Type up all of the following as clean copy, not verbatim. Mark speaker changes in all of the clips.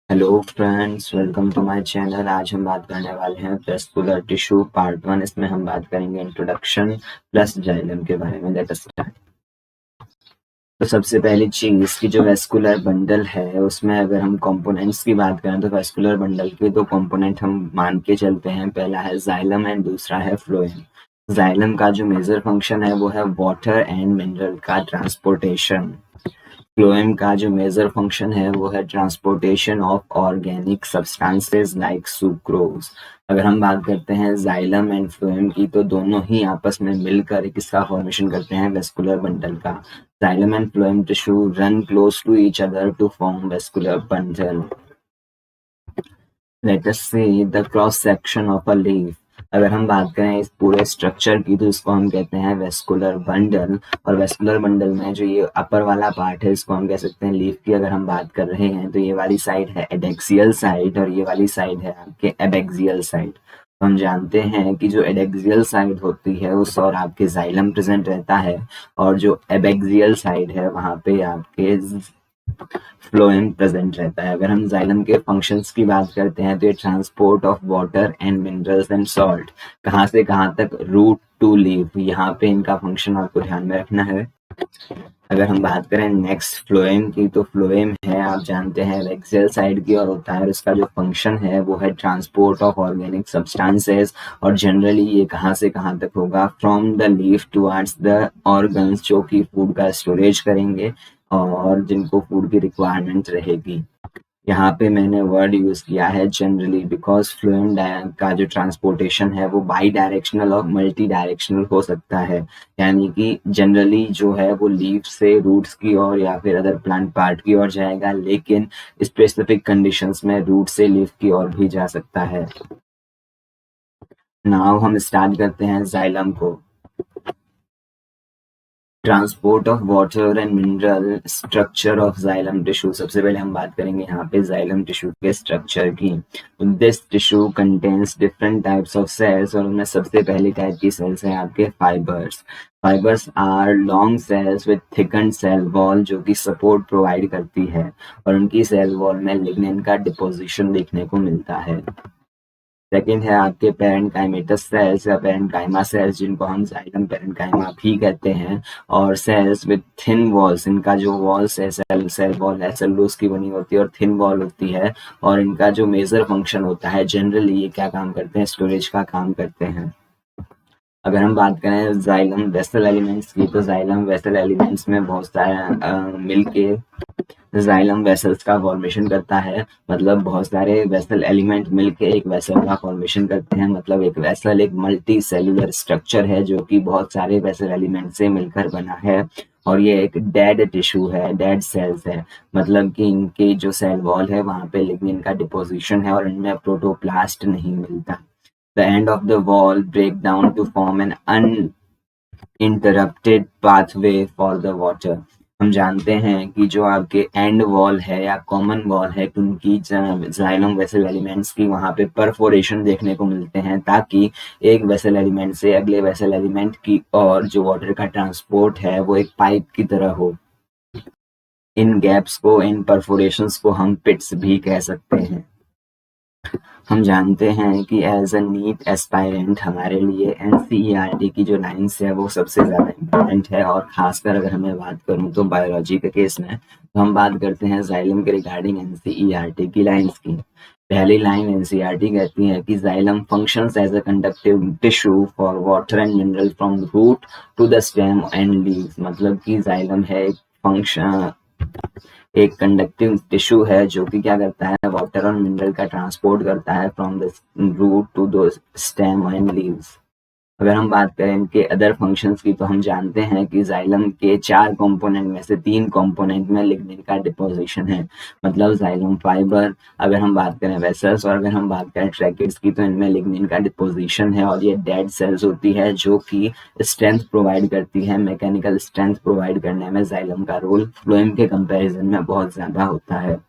Speaker 1: Hello friends, welcome to my channel. आज हम बात करने वाले हैं वेस्कुलर टिश्यू पार्ट 1। इसमें हम बात करेंगे इंट्रोडक्शन प्लस जाइलम के बारे में। Let us start. तो सबसे पहली चीज की जो वेस्कुलर बंडल है उसमें अगर हम कंपोनेंट्स की बात करें तो वेस्कुलर बंडल के दो कंपोनेंट हम मान के चलते हैं। पहला है जाइलम एंड दूसरा है फ्लोएम। जाइलम का जो मेजर फंक्शन है वो है वाटर एंड मिनरल का ट्रांसपोर्टेशन। फ्लोएम का जो मेजर फंक्शन है वो है transportation of organic substances like sucrose. अगर हम बात करते हैं जाइलम एंड फ्लोएम की तो दोनों ही आपस में मिलकर एक इसका फॉर्मेशन करते हैं वेस्कुलर बंडल का। Xylem and phloem tissue run close to each other to form vascular bundle. Let us see the cross section of a leaf. अगर हम बात करें इस पूरे स्ट्रक्चर की तो इसको हम कहते हैं वेस्कुलर बंडल। और वेस्कुलर बंडल में जो ये अपर वाला पार्ट है इसको हम कह सकते हैं लीफ की। अगर हम बात कर रहे हैं तो ये वाली साइड है एडेक्सियल साइड और ये वाली साइड है आपके एबेक्सियल साइड। तो हम जानते हैं कि जो एडेक्सियल साइड होती है उस और आपके जाइलम प्रेजेंट रहता है, और जो एबेक्सियल साइड है वहां पे आपके फ्लोएम प्रेजेंट रहता है। अगर हम जाइलम के फंक्शंस की बात करते हैं तो ये transport of water and minerals and salt कहाँ से कहाँ तक, रूट टू लीफ, यहाँ पे इनका फंक्शन आपको ध्यान में रखना है। अगर हम बात करें नेक्स्ट फ्लोएम की तो फ्लोएम है आप जानते हैं एक्सियल साइड की और होता है, और इसका जो फंक्शन है वो है ट्रांसपोर्ट ऑफ ऑर्गेनिक सब्सटेंसेस। और जनरली ये कहाँ से कहाँ तक होगा, from the leaf towards the organs जो कि फूड का स्टोरेज करेंगे और जिनको फूड की रिक्वायरमेंट रहेगी। यहाँ पे मैंने वर्ड यूज किया है जनरली बिकॉज फ्लूएम का जो ट्रांसपोर्टेशन है वो बाई डायरेक्शनल और मल्टी डायरेक्शनल हो सकता है। यानी कि जनरली जो है वो लीफ से रूट्स की ओर या फिर अदर प्लांट पार्ट की ओर जाएगा, लेकिन स्पेसिफिक कंडीशंस में रूट से लीफ की ओर भी जा सकता है। नाउ हम स्टार्ट करते हैं जाइलम को। Transport of water and mineral, structure of xylem tissue. सबसे पहले हम बात करेंगे यहाँ पे जाइलम टिश्यू के स्ट्रक्चर की। This tissue contains different types of cells, और उनमें सबसे पहली टाइप की सेल्स है आपके fibres. Fibres are long cells with thickened cell wall जो कि सपोर्ट प्रोवाइड करती है, और उनकी सेल वॉल में लिग्निन का डिपोजिशन देखने को मिलता है। सेकेंड है आपके पेरेंकाइमेटस सेल्स या पेरेंकाइमा सेल्स, जिनको हम जाइलम पेरेंकाइमा भी कहते हैं। और सेल्स विद थिन वॉल्स, इनका जो वॉल्स है सेल वॉल है सेलुलोज की बनी होती है और थिन वॉल होती है। और इनका जो मेजर फंक्शन होता है जनरली ये क्या काम करते हैं, स्टोरेज का काम करते हैं। अगर हम बात करें जाइलम वेसल एलिमेंट्स की तो जाइलम वेसल एलिमेंट्स में बहुत सारे मिलके जाइलम वेसल्स का फॉर्मेशन करता है। मतलब बहुत सारे वेसल एलिमेंट मिलके एक वेसल का फॉर्मेशन करते हैं। मतलब एक वेसल एक मल्टी सेलुलर स्ट्रक्चर है जो कि बहुत सारे वेसल एलिमेंट से मिलकर बना है। और ये एक डेड टिश्यू है, डेड सेल्स है। मतलब कि इनकी जो सेल वॉल है वहां पे लिग्निन का डिपोजिशन है और इनमें प्रोटोप्लास्ट नहीं मिलता। The end of the wall break down to form an uninterrupted pathway for the water. हम जानते हैं कि जो आपके एंड वॉल है या कॉमन वॉल है उनकी जाइलम वेसल एलिमेंट्स की वहां पे परफोरेशन देखने को मिलते हैं, ताकि एक वेसल एलिमेंट से अगले वेसल एलिमेंट की और जो वाटर का ट्रांसपोर्ट है वो एक पाइप की तरह हो। इन गैप्स को, इन परफोरेशंस को हम पिट्स भी कह सकते हैं। हम जानते हैं कि एज अ नीट एस्पायरेंट हमारे लिए एनसीईआरटी की जो लाइन्स है वो सबसे ज़्यादा इम्पोर्टेंट है। और खासकर अगर हमें बात करूँ तो बायोलॉजी के केस में तो हम बात करते हैं जाइलम के रिगार्डिंग एनसीईआरटी की लाइन्स की। पहली लाइन एनसीईआरटी कहती है कि xylem functions as a conductive tissue for water and mineral from root to the stem and leaves. मतलब कि जाइलम है एक फंक्शन, एक कंडक्टिव टिश्यू है जो कि क्या करता है, वाटर और मिनरल का ट्रांसपोर्ट करता है from the root to the stem and leaves. अगर हम बात करें इनके अदर फंक्शंस की तो हम जानते हैं कि जाइलम के 4 कंपोनेंट में से 3 कंपोनेंट में लिग्निन का डिपोजिशन है। मतलब जाइलम फाइबर, अगर हम बात करें वेसल्स और अगर हम बात करें ट्रैकेट्स की तो इनमें लिग्निन का डिपोजिशन है। और ये डेड सेल्स होती है जो कि स्ट्रेंथ प्रोवाइड करती है। मैकेनिकल स्ट्रेंथ प्रोवाइड करने में जाइलम का रोल फ्लोएम के कंपैरिजन में बहुत ज़्यादा होता है।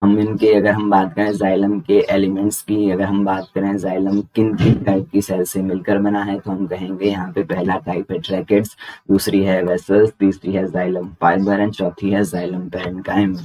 Speaker 1: हम इनके अगर हम बात करें जाइलम के एलिमेंट्स की, अगर हम बात करें जाइलम किन किन टाइप की सेल से मिलकर बना है तो हम कहेंगे यहाँ पे पहला टाइप है ट्रैकेट्स, दूसरी है वेसल्स, तीसरी है जाइलम फाइबर एंड चौथी है जाइलम पेरेन्काइमा।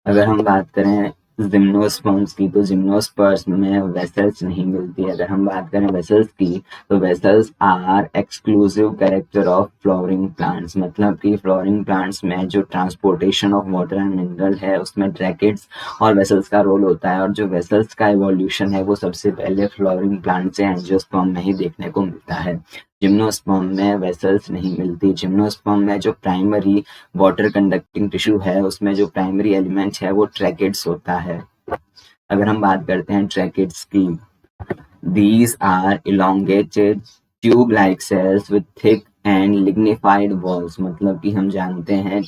Speaker 1: अगर हम बात करें जिम्नोस्पर्म्स की, तो जिम्नोस्पर्म्स में वेसल्स नहीं मिलती। अगर हम बात करें वेसल्स की, तो vessels are exclusive character of flowering plants, मतलब कि फ्लावरिंग प्लांट्स में जो transportation of water and mineral है उसमें ट्रैकेट्स और वेसल्स का रोल होता है। और जो वेसल्स का इवोल्यूशन है वो सबसे पहले फ्लावरिंग प्लांट से एंजियोस्पर्म में ही देखने को मिलता है। जिम्नोस्पर्म में वेसल्स नहीं मिलती। जिम्नोस्पर्म में जो प्राइमरी वाटर कंडक्टिंग टिश्यू है उसमें जो प्राइमरी एलिमेंट है वो ट्रैकेट्स होता है। अगर हम बात करते हैं ट्रैकेट्स की, these are elongated tube like sales with thick and lignified walls, मतलब कि हम जानते हैं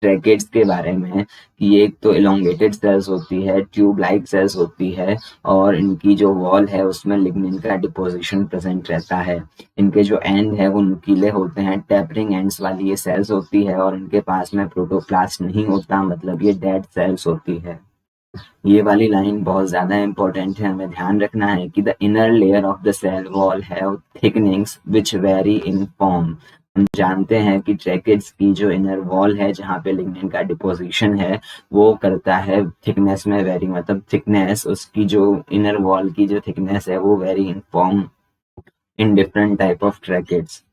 Speaker 1: ट्रैकेट्स के बारे में कि एक तो इलोंगेटेड सेल्स होती है, ट्यूब लाइक सेल्स होती है, और इनकी जो वॉल है उसमें लिग्निन का डिपोजिशन प्रेजेंट रहता है। इनके जो एंड है वो नुकीले होते हैं, टेपरिंग एंड्स वाली ये सेल्स होती है, और इनके पास में प्रोटोप्लास्ट नहीं होता, मतलब ये डेड सेल्स होती है। ये वाली लाइन बहुत ज्यादा इंपॉर्टेंट है, हमें ध्यान रखना है कि the inner layer of the cell wall have thickenings which vary in form. हम जानते हैं कि ट्रैकेट्स की जो इनर वॉल है जहाँ पे लिग्निन का डिपोजिशन है वो करता है थिकनेस में वेरी, मतलब थिकनेस उसकी जो इनर वॉल की जो थिकनेस है वो vary in form in different type of tracheids.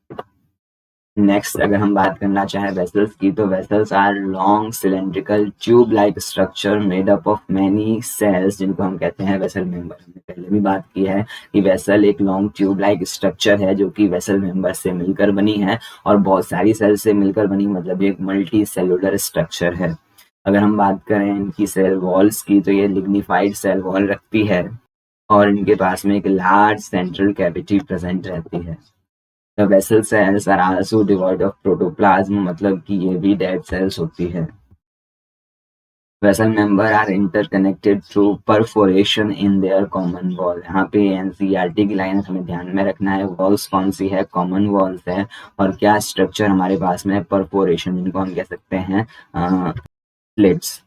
Speaker 1: Next अगर हम बात करना चाहें वेसल्स की, तो vessels are long cylindrical tube like structure made up of many cells, जिनको हम कहते हैं वेसल मेंबर। हमने पहले भी बात की है कि वेसल एक लॉन्ग ट्यूब लाइक स्ट्रक्चर है जो कि वेसल मेंबर से मिलकर बनी है और बहुत सारी सेल से मिलकर बनी, मतलब ये एक मल्टी सेलुलर स्ट्रक्चर है। अगर हम बात करें इनकी सेल वॉल्स की, तो ये लिग्निफाइड सेल वॉल रखती है और इनके पास में एक लार्ज सेंट्रल कैविटी प्रेजेंट रहती है। The vessel cells are also devoid of protoplasm, मतलब कि ये भी डेड सेल्स होती है। Vessel member are interconnected through perforation in their common wall। यहाँ पे एनसीईआरटी की लाइन हमें ध्यान में रखना है, वॉल्स कौन सी है, कॉमन वॉल्स है, और क्या स्ट्रक्चर हमारे पास में परफोरेशन, जिनको हम कह सकते हैं स्लिट्स।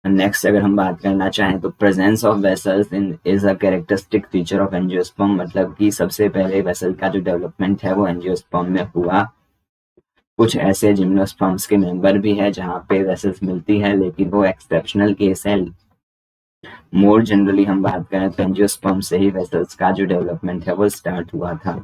Speaker 1: नेक्स्ट अगर हम बात करना चाहें तो presence of vessels in is a characteristic feature of angiosperm, मतलब कि सबसे पहले वेसल का जो डेवलपमेंट है वो एंजियोस्पर्म में हुआ। कुछ ऐसे जिम्नोस्पर्म्स के मेंबर भी है जहाँ पे वेसल्स मिलती है, लेकिन वो एक्सेप्शनल केस है। मोर जनरली हम बात करें तो एंजियोस्पर्म से ही वेसल्स का जो डेवलपमेंट है वो स्टार्ट हुआ था।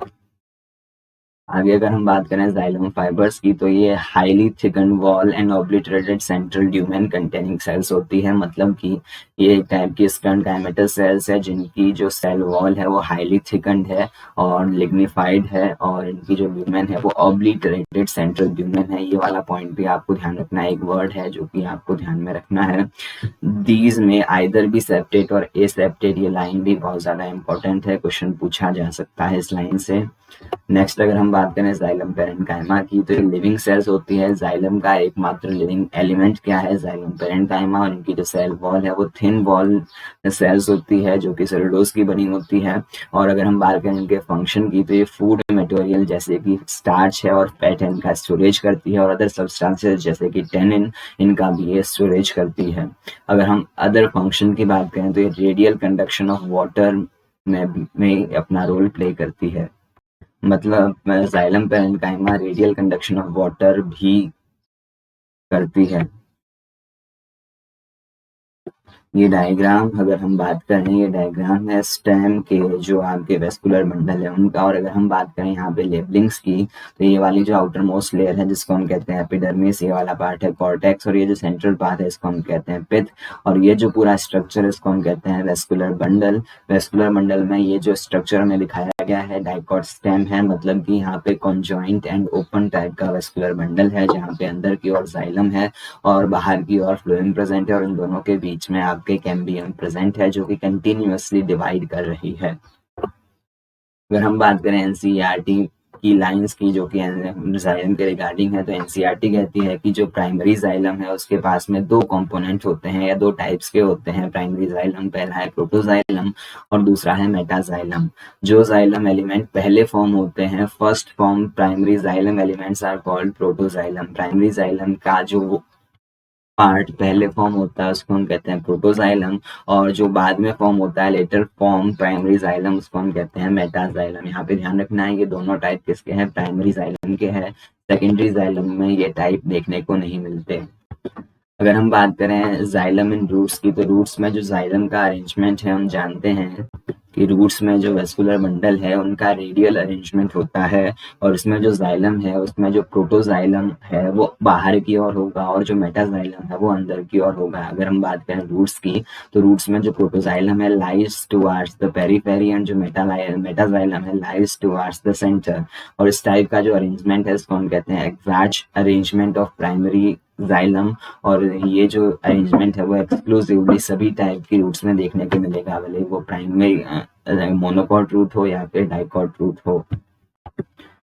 Speaker 1: आगे अगर हम बात करें जाइलम फाइबर्स की, तो ये highly thicken wall and obliterated central lumen containing cells होती है, मतलब कि ये एक टाइप की स्टर्न डायमीटर सेल्स है जिनकी जो सेल वॉल है वो हाईली थिकनड है और लिग्निफाइड है, और इनकी जो ड्यूमेन है वो ऑब्लिटरेटेड सेंट्रल ड्यूमेन है। ये वाला पॉइंट भी आपको ध्यान रखना है, एक वर्ड है जो कि आपको ध्यान में रखना है। दीज में आइदर भी सेप्टेट और एसेप्टेट, ये लाइन भी बहुत ज्यादा इंपॉर्टेंट है, क्वेश्चन पूछा जा सकता है इस लाइन से। नेक्स्ट अगर हम बात करें जाइलम पेरेन्काइमा की, तो ये लिविंग सेल्स होती है। जाइलम का एकमात्र लिविंग एलिमेंट क्या है, जाइलम पेरेन्काइमा, और इनकी जो सेल वॉल है वो थिन वॉल सेल्स होती है जो कि सेलुलोज की बनी होती है। और अगर हम बात करें इनके फंक्शन की, तो ये फूड मटेरियल जैसे कि स्टार्च है और फैट है इनका स्टोरेज करती है, और अदर सब्सटेंसेस जैसे कि टेनिन इनका भी ये स्टोरेज करती है। अगर हम अदर फंक्शन की बात करें तो ये रेडियल कंडक्शन ऑफ वाटर में अपना रोल प्ले करती है, मतलब xylem parenchyma radial conduction of water भी करती है। ये डायग्राम अगर हम बात करें, ये डायग्राम है स्टेम के जो आपके वेस्कुलर बंडल है उनका। और अगर हम बात करें यहाँ पे लेबलिंग्स की, तो ये वाली जो आउटर मोस्ट लेयर है जिसको हम कहते हैं एपिडर्मिस, ये वाला पार्ट है कॉर्टेक्स, और ये जो सेंट्रल पार्ट है इसको हम कहते हैं पिथ, और ये जो पूरा स्ट्रक्चर है इसको हम कहते हैं वेस्कुलर बंडल। वेस्कुलर बंडल में ये जो स्ट्रक्चर हमें दिखाया गया है डाइकॉट स्टेम है, मतलब कि यहाँ पे कॉन्जॉइंट एंड ओपन टाइप का वेस्कुलर बंडल है जहाँ पे अंदर की ओर जाइलम है और बाहर की ओर फ्लोएम प्रेजेंट है, और इन दोनों के बीच में आपके कैम्बियम प्रेजेंट है जो कि कंटिन्यूअसली डिवाइड कर रही है। अगर हम बात करें एनसीईआरटी की लाइंस की जो कि जाइलम के रिगार्डिंग है, तो एनसीईआरटी कहती है कि जो प्राइमरी जाइलम है उसके पास में दो कंपोनेंट होते हैं या दो टाइप्स के होते हैं प्राइमरी जाइलम। पहला है प्रोटोजाइलम और दूसरा है मेटाजाइलम। जो जाइलम एलिमेंट पहले फॉर्म होते हैं, first form primary xylem elements are called protoxylem. Primary xylem का जो पार्ट पहले फॉर्म होता है उसको हम कहते हैं प्रोटोजाइलम, और जो बाद में फॉर्म होता है लेटर फॉर्म प्राइमरी जाइलम उसको हम कहते हैं मेटाजाइलम। यहाँ पे ध्यान रखना है ये दोनों टाइप किसके हैं, प्राइमरी जाइलम के हैं। सेकेंडरी जाइलम में ये टाइप देखने को नहीं मिलते। अगर हम बात करें जाइलम इन रूट्स की, तो रूट्स में जो जाइलम का अरेंजमेंट है, हम जानते हैं कि रूट्स में जो वेस्कुलर बंडल है उनका रेडियल अरेंजमेंट होता है, और इसमें जो जाइलम है उसमें जो प्रोटोजाइलम है वो बाहर की ओर होगा और जो मेटाजाइलम है वो अंदर की ओर होगा। अगर हम बात करें रूट्स की, तो रूट्स में जो प्रोटोजाइलम है lies towards the periphery and जो मेटाजाइलम है लाइज टुवार्ड्स द सेंटर। और इस टाइप का जो अरेंजमेंट है इसको हम कहते हैं exact arrangement of primary xylem. और ये जो अरेंजमेंट है वो एक्सक्लूसिवली सभी टाइप की रूट्स में देखने को मिलेगा, भले वो प्राइमरी मोनोकॉट रूट हो या फिर डाइकॉट रूट हो।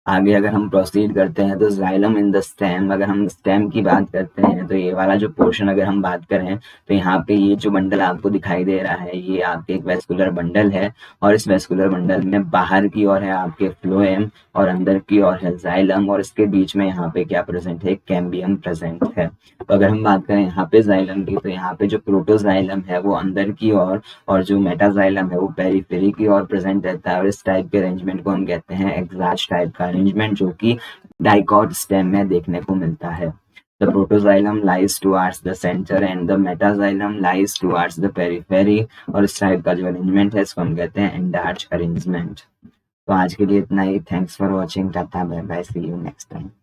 Speaker 1: आगे अगर हम प्रोसीड करते हैं तो जाइलम इन द स्टेम, अगर हम स्टेम की बात करते हैं तो ये वाला जो पोर्शन अगर हम बात करें तो यहाँ पे ये जो बंडल आपको दिखाई दे रहा है ये आपके एक वेस्कुलर बंडल है, और इस वेस्कुलर बंडल में बाहर की ओर है आपके फ्लोएम और अंदर की ओर है जाइलम, और इसके बीच में यहाँ पे क्या प्रेजेंट है, कैम्बियम प्रेजेंट है। तो अगर हम बात करें यहाँ पे जाइलम की, तो यहाँ पे जो प्रोटोजाइलम है वो अंदर की ओर और जो मेटाजाइलम है वो पेरीफेरी की ओर प्रेजेंट रहता है, और इस टाइप के अरेंजमेंट को हम कहते हैं एग्जैक्ट टाइप का अरेंजमेंट, जो कि डाइकॉट स्टेम में देखने को मिलता है। The protoxylem lies towards the center and the metaxylem lies towards the periphery, और इस टाइप का जो अरेंजमेंट है इसको हम कहते हैं एंडार्च अरेंजमेंट। तो आज के लिए इतना ही। Thanks for watching. Tata bye bye, see you next time.